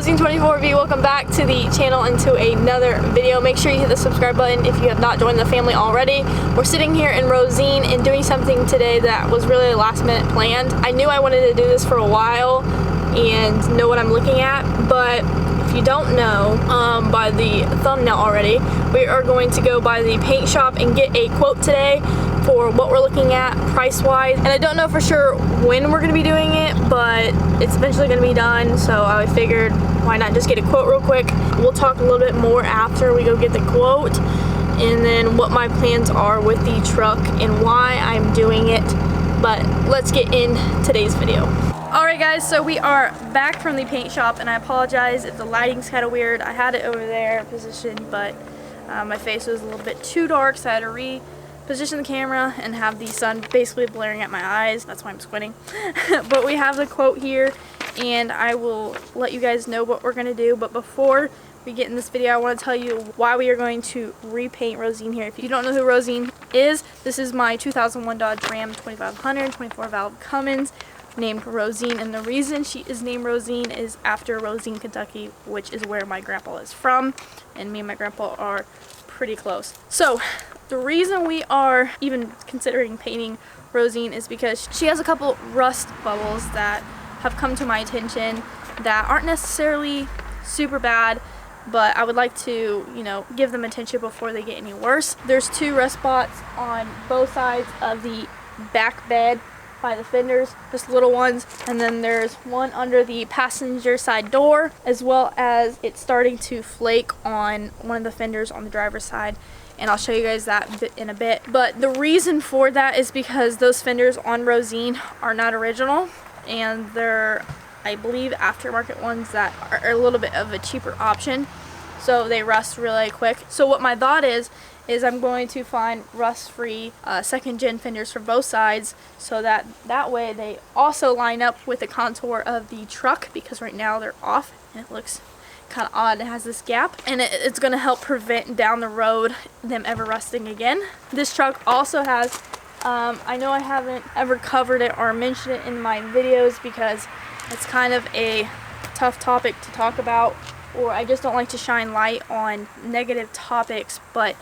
Rosine24V, welcome back to the channel and to another video. Make sure you hit the subscribe button if you have not joined the family already. We're sitting here in Rosine and doing something today that was really last minute planned. I knew I wanted to do this for a while and know what I'm looking at, but if you don't know by the thumbnail already, we are going to go by the paint shop and get a quote today for what we're looking at price-wise. And I don't know for sure when we're going to be doing it, but it's eventually going to be done, so I figured why not just get a quote real quick. We'll talk a little bit more after we go get the quote, and then what my plans are with the truck and why I'm doing it. But let's get in today's video. Alright guys, so we are back from the paint shop, and I apologize if the lighting's kind of weird. I had it over there positioned, but my face was a little bit too dark, so I had to reposition the camera and have the sun basically blaring at my eyes. That's why I'm squinting. But we have the quote here, and I will let you guys know what we're going to do. But before we get in this video, I want to tell you why we are going to repaint Rosine here. If you don't know who Rosine is, this is my 2001 Dodge Ram 2500 24 valve Cummins, named Rosine, and the reason she is named Rosine is after Rosine, Kentucky, which is where my grandpa is from, and me and my grandpa are pretty close. So the reason we are even considering painting Rosine is because she has a couple rust bubbles that have come to my attention that aren't necessarily super bad, but I would like to, you know, give them attention before they get any worse. There's two rust spots on both sides of the back bed by the fenders, just little ones, and then there's one under the passenger side door, as well as it's starting to flake on one of the fenders on the driver's side, and I'll show you guys that in a bit. But the reason for that is because those fenders on Rosine are not original, and they're, I believe, aftermarket ones that are a little bit of a cheaper option, so they rust really quick. So what my thought is I'm going to find rust-free second gen fenders for both sides, so that way they also line up with the contour of the truck, because right now they're off and it looks kind of odd. It has this gap, and it's going to help prevent down the road them ever rusting again. This truck also has, I know I haven't ever covered it or mentioned it in my videos because it's kind of a tough topic to talk about, or I just don't like to shine light on negative topics, but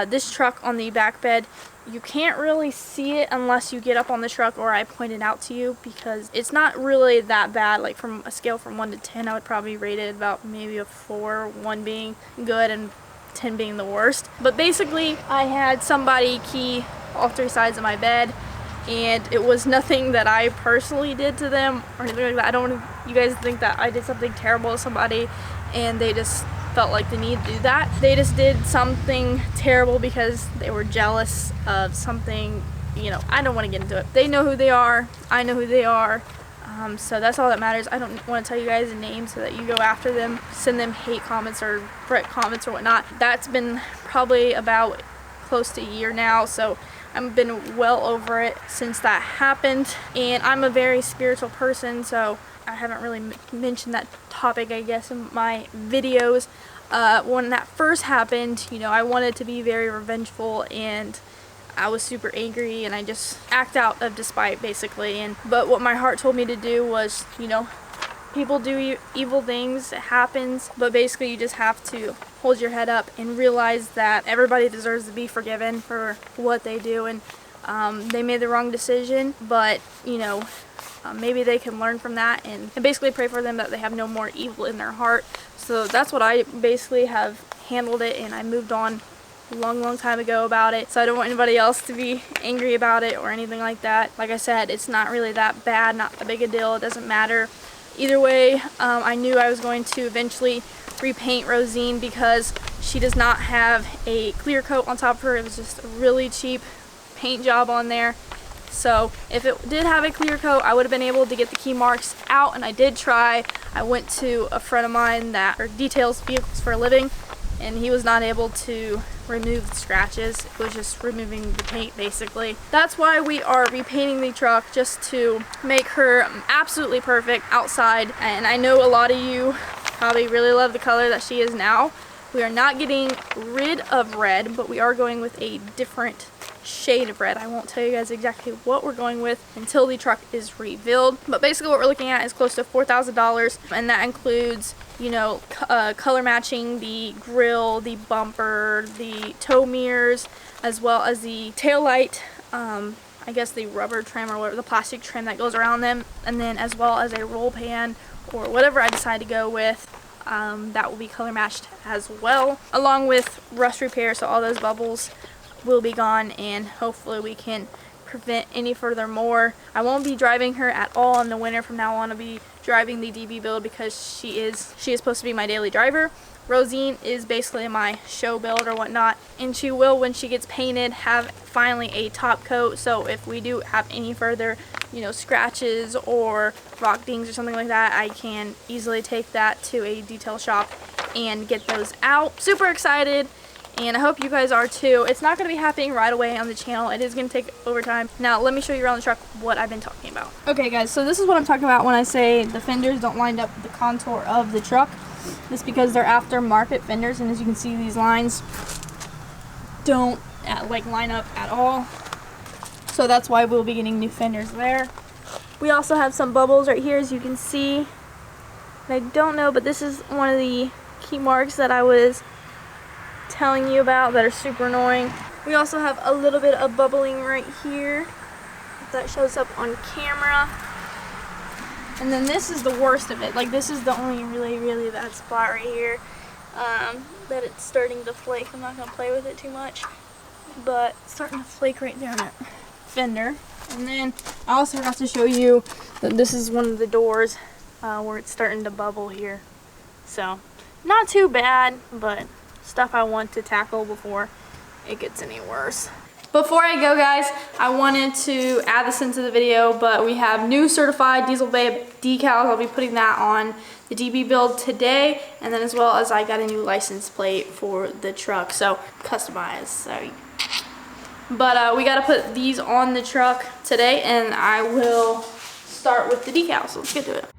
this truck on the back bed, you can't really see it unless you get up on the truck or I point it out to you, because it's not really that bad. Like, from a scale from 1 to 10, I would probably rate it about maybe a 4, 1 being good and 10 being the worst. But basically, I had somebody key all three sides of my bed, and it was nothing that I personally did to them or anything like that. I don't want you guys to think that I did something terrible to somebody and they just felt like the need to do that. They just did something terrible because they were jealous of something, you know. I don't want to get into it. They know who they are, I know who they are, so that's all that matters. I don't want to tell you guys a name so that you go after them, send them hate comments or threat comments or whatnot. That's been probably about close to a year now, so I've been well over it since that happened, and I'm a very spiritual person, so I haven't really mentioned that topic, I guess, in my videos. When that first happened, you know, I wanted to be very revengeful, and I was super angry, and I just act out of despite, basically. But what my heart told me to do was, you know, people do evil things, it happens, but basically you just have to hold your head up and realize that everybody deserves to be forgiven for what they do, and they made the wrong decision, but, you know, maybe they can learn from that, and basically pray for them that they have no more evil in their heart. So that's what I basically have handled it, and I moved on a long time ago about it, so I don't want anybody else to be angry about it or anything like that. Like I said, it's not really that bad, not that big a deal, it doesn't matter. Either way, I knew I was going to eventually repaint Rosine because she does not have a clear coat on top of her. It was just a really cheap paint job on there. So if it did have a clear coat, I would have been able to get the key marks out, and I did try. I went to a friend of mine that details vehicles for a living, and he was not able to remove the scratches. It was just removing the paint, basically. That's why we are repainting the truck, just to make her absolutely perfect outside. And I know a lot of you probably really love the color that she is now. We are not getting rid of red, but we are going with a different shade of red. I won't tell you guys exactly what we're going with until the truck is revealed, but basically what we're looking at is close to $4,000, and that includes you know, color matching the grill, the bumper, the tow mirrors, as well as the tail light, I guess the rubber trim or whatever, the plastic trim that goes around them, and then as well as a roll pan or whatever I decide to go with. That will be color matched as well, along with rust repair, so all those bubbles will be gone, and hopefully we can prevent any furthermore. I won't be driving her at all in the winter. From now on I'll be driving the DB build because she is supposed to be my daily driver. Rosine is basically my show build or whatnot, and she will, when she gets painted, have finally a top coat, so if we do have any further, you know, scratches or rock dings or something like that, I can easily take that to a detail shop and get those out. Super excited, and I hope you guys are too. It's not going to be happening right away on the channel. It is going to take over time. Now let me show you around the truck what I've been talking about. Okay guys, so this is what I'm talking about when I say the fenders don't line up with the contour of the truck. This is because they're aftermarket fenders, and as you can see, these lines don't line up at all. So that's why we'll be getting new fenders there. We also have some bubbles right here, as you can see. I don't know, but this is one of the key marks that I was telling you about that are super annoying. We also have a little bit of bubbling right here. If that shows up on camera. And then this is the worst of it. Like, this is the only really bad spot right here. That it's starting to flake. I'm not going to play with it too much. But it's starting to flake right there on that fender. And then I also forgot to show you that this is one of the doors where it's starting to bubble here. So, not too bad, but stuff I want to tackle before it gets any worse. Before I go, guys, I wanted to add this into the video, but we have new certified Diesel Babe decals. I'll be putting that on the DB build today, and then as well as I got a new license plate for the truck, so customized. So, but we got to put these on the truck today, and I will start with the decals. So let's get to it.